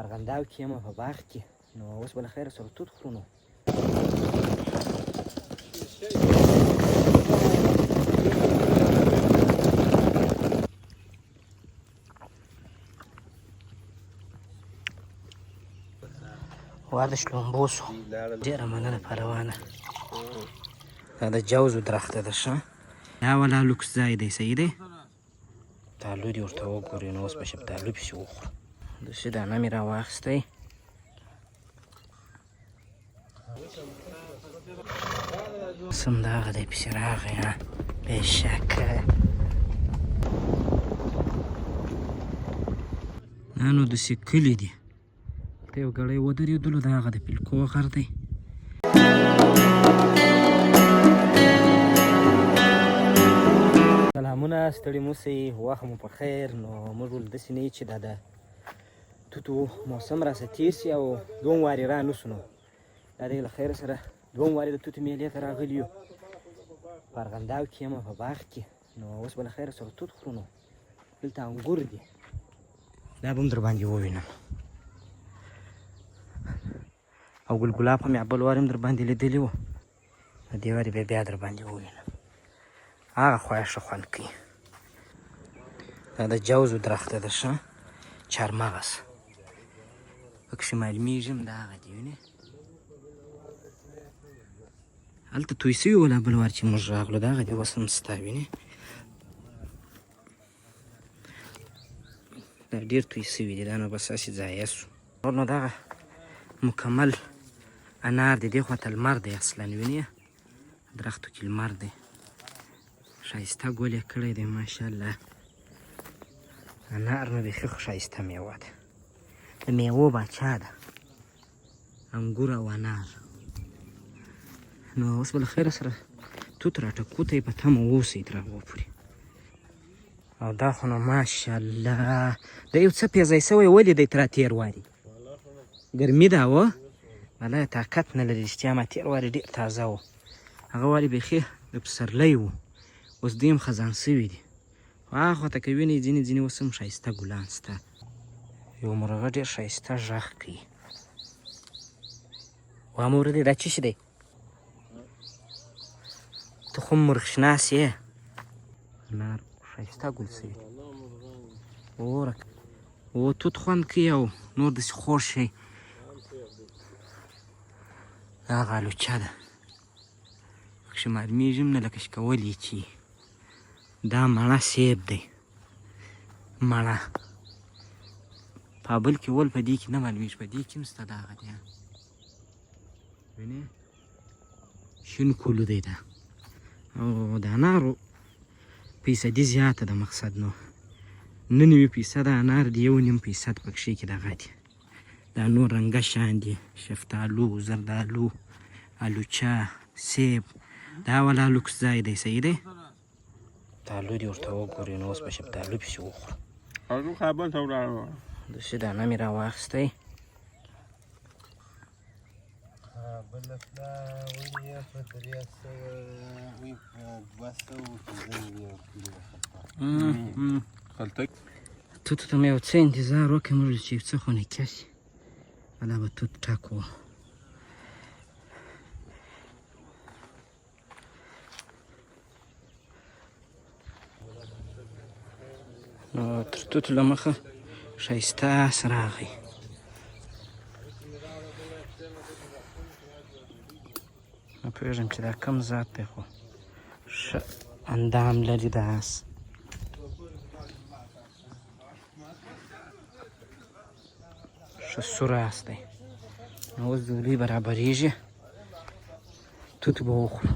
ارغنداو کې یم په باغ کې نو اوس به له خیره سره توت خورو نو واده شلومبو سو ډېره مننه پهلوانه دا د جوزو درخته ده ښه دا ولا لوکس ځای دی صحیح دی تالو دې ورته وګورې نو اوس به شفتالو پسې وخورو داسې دانه مې راواخیستی سم دغه دی پسې راغی ها بېشکه دا نو داسې کلي دي ته یو ګړی ودرېدلو د هغه د پیلکو غر دی سلامونه ستړي مو سئ وخت مو په خیر نو موږ ول داسې نه یو چې دا د توتو موسم راسه تېر سي او دوم وارې را نه سو نو دا دی له خیره سره دوم وارې د توتو میلې ته راغلي یو په ارغنداو کې یم په باغ کې نو اوس به له خیره سره توت خورو نو دلته انګور دي دا به هم در باندې ووینم او ګل ګلاب هم بل وار هم در باندې لیدلی وو نو دې وارې به بیا در باندې ووینم هغه خوا یې ښه خوند کوي دا د جوزو درخته ده ښه چارمغز پکښې معلومیږي هم دا هغه دي وینې هلته توی سوي وو لا بل وار چې موږ راغلو د هغه دي اوس هم ستا وینې دا ډېر توی سوي دي دا نو بس هسې ضایع سو نو دغه مکمل انار دی دې خواته لمر دی اصلا وینې درختو کې لمر دی ښایسته ګل یې کړی دی ماشاءالله انار نو بیخي خو ښایسته میوه ده د میوو باچا ده انګور او انار نو اوس به له خیره سره توت راټکو ته یې په تمه واوسئ تر هغو پورې او دا خو نو ماشاءالله دا یو څه پیزی سوی ولې دی تر تېر واري ګرمي ده وه والله طاقت نه لري رښتیا ما تېر واري ډېر تازه و هغه واري بیخي د پسرلی و اوس دوی هم خزان سوي دي خو هغه خواته که وینئ ځینې ځینې اوس هم ښایسته ګلان سته یو مرغه ډېر ښایسته غږ کوي وا مورې دا څه شی دی ته خو مرغشناس یې انار ښایسته ګل سوي وګوره و توت خوند کوي او نور داسې خوږ شی دا هغه الوچه ده پکښې معلومیږي هم نه لکه شکول یې چې دا مڼه سیب دی مڼه په بل کې ول په دې کې نه معلومیږي په دې کې هم سته دغه دی وینې شین کولو دی دا او د انارو فیصدي زیاته ده مقصد نو 99% انار دی 1.5% پکښې کې دغه دی دا نور رنګه شیان دي شفتالو زردالو الوچه سیب دا ولا لوکس ځای دی صحیح دی تالو دې ورته وګورې نو اوس به شفتالو پسې وخورو داسې دانه مې راواخیستی توتو ته مې یو څه انتظار وکړې موږ چې یو څه خو نکه شي ولا به توت ټک و نو تر توتو له مخه ښایسته آس راغی نه پوهېږم چې دا کوم ذات دی خو ښه اندام لري د آس ښه سور آس دی نو اوس ډوډۍ برابرېږي توت به وخورو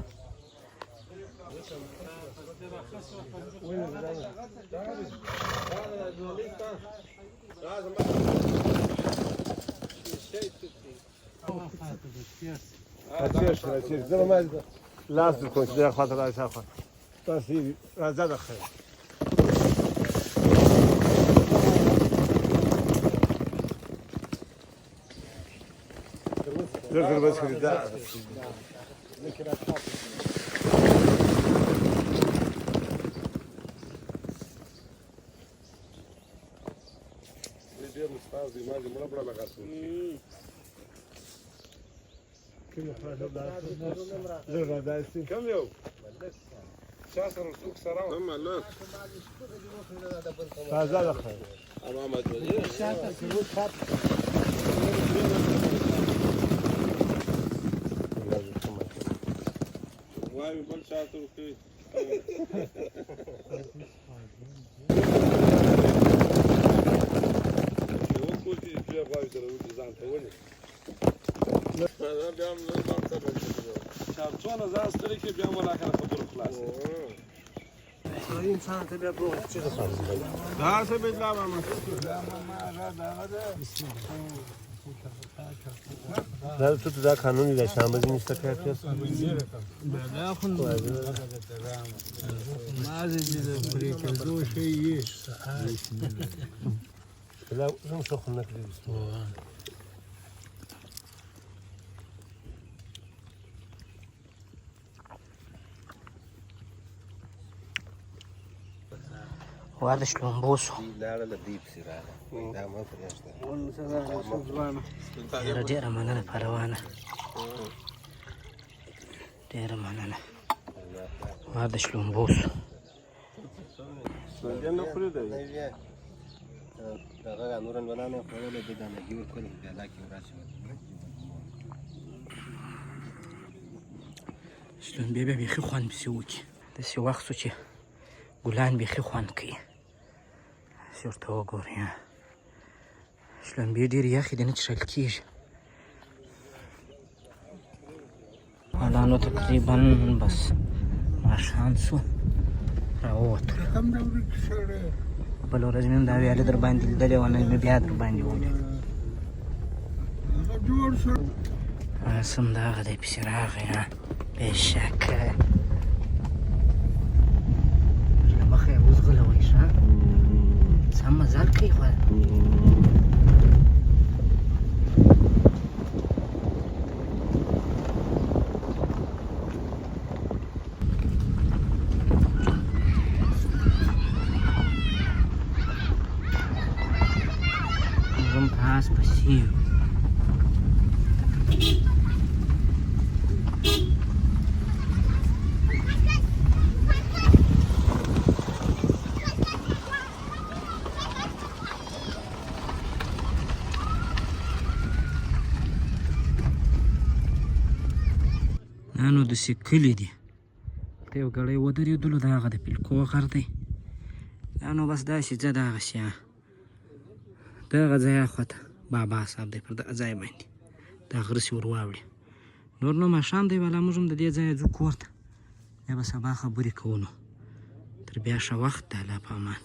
لازم تكون تدير خاطر راس اخر تصير زاد خير درك بس كده كم يوم؟ شاسر السوق سراوة أما لا هذا خير أمام الدنيا شاسر سوق خط واي بل شاسر في وكل شيء فيه واي ترى وجزان توني أنا بيعمل ما بتعرف شابتونا زاز تريكي بيعمل لكن خبر خلاص إنسان تبي أبوه شو خلاص لا سبيل لا ما لا تut da kanun ile şamazın istek yapıyorsun. لا أخن ما زيد بريك دو شيء لا شو سخن نكذب وهذا شلون بوسو لا لا ديب سير هذا لا ما فريش دير دير منانا فروانة دير منانا وهذا شلون بوسو جنة فريدة رجع نورا بنانا فولا بدنا نجيب كل بلاك وراسي شلون بيبي بيخي خوان بسويك دسي واخسوكي قولان بيخي خوان كي سورتو غوريا شلون بيدير يا اخي دنتش الكيج الان تقريبا بس ما شانسو راوت بلو رزمين داوي على دربان دي الدلي وانا مبيع دربان دي ولي اسم دا غدا بسير هاغي بشك لما خي وزغلا ويش ها سما زال كيف Спасибо. نانو دسي کلی دی ته یو ګړی ودرېدلو د هغه د پیلکو غر دی دا نو بس داسې ځه دغسې دغه ځای اخواته بابا صاحب دی پر دغه ځای باندې دا غره سې ور واوړي نور نو ماښام دی والا موږ هم د دې ځایه ځو کور ته بیا به سبا خبرې کوو نو تر بیا ښه وخت دی الله په امان